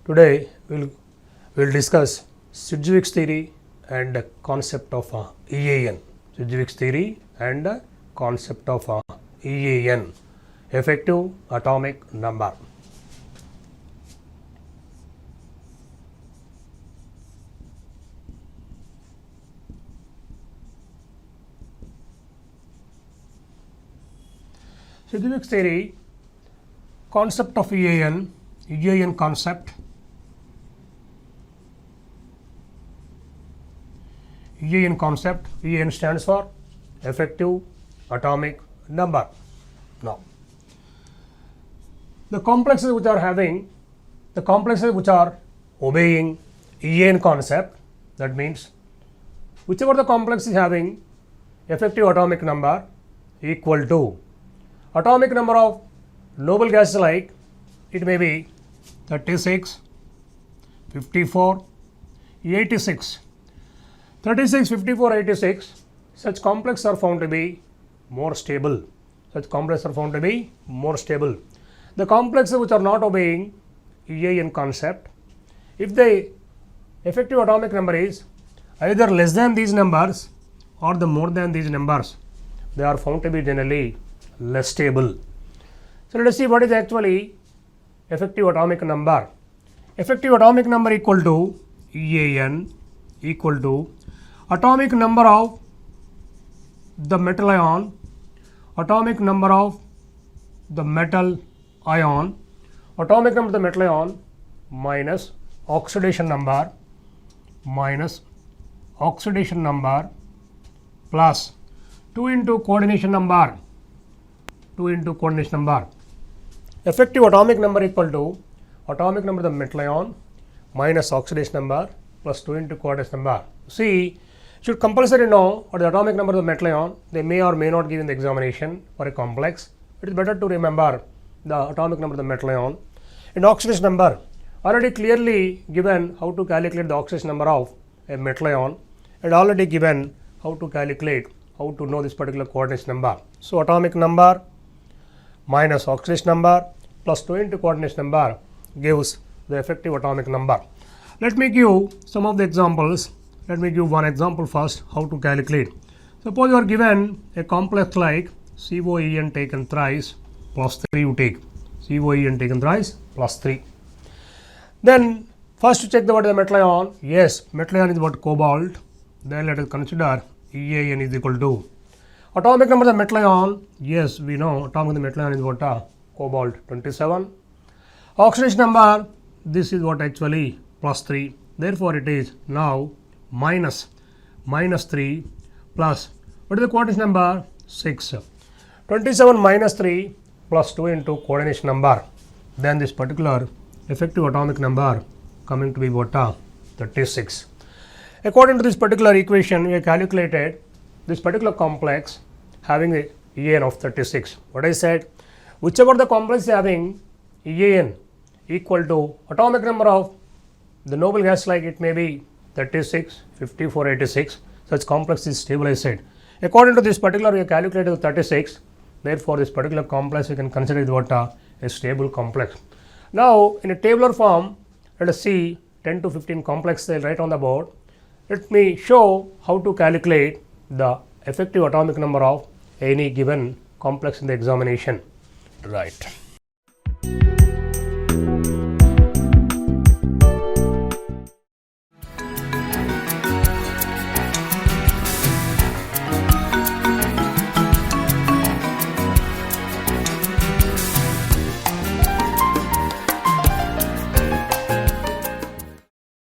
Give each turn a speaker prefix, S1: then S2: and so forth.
S1: Today we'll discuss Sidgwick's theory and concept of EAN. Sidgwick's theory and concept of EAN, effective atomic number. Sidgwick's theory, concept of EAN concept. EAN concept, EAN stands for effective atomic number. Now, the complexes which are obeying EAN concept, that means whichever the complex is having effective atomic number equal to atomic number of noble gases, like it may be 36, 54, 86. 36, 54, 86, such complexes are found to be more stable. The complexes which are not obeying EAN concept, if the effective atomic number is either less than these numbers or the more than these numbers, they are found to be generally less stable. So, let us see what is actually effective atomic number. Effective atomic number equal to EAN equal to atomic number of the metal ion, atomic number of the metal ion, atomic number of the metal ion minus oxidation number plus 2 into coordination number. Effective atomic number equal to atomic number of the metal ion minus oxidation number plus 2 into coordination number. See, should compulsory know what the atomic number of the metal ion. They may or may not give in the examination for a complex. It is better to remember the atomic number of the metal ion. And oxidation number, already clearly given how to calculate the oxidation number of a metal ion, and already given how to know this particular coordination number. So, atomic number minus oxidation number plus 2 into coordination number gives the effective atomic number. Let me give some of the examples. Let me give one example first, how to calculate. Suppose you are given a complex like COEN taken thrice plus 3, you take COEN taken thrice plus 3. Then first to check what is the metal ion. Yes, metal ion is what? Cobalt. Then let us consider EAN is equal to atomic number of the metal ion. Yes, we know atomic number of the metal ion is what? Cobalt 27. Oxidation number, this is what actually plus 3. Therefore, it is now minus 3 plus, what is the coordination number? 6. 27 minus 3 plus 2 into coordination number. Then this particular effective atomic number coming to be what? 36. According to this particular equation, we have calculated this particular complex having a EAN of 36. What I said, whichever the complex is having EAN equal to atomic number of the noble gas, like it may be 36, 54, 86, such complex is stable, I said. According to this particular, we have calculated 36. Therefore, this particular complex we can consider it what? A stable complex. Now, in a tabular form, let us see 10 to 15 complexes I will write on the board. Let me show how to calculate the effective atomic number of any given complex in the examination. Right.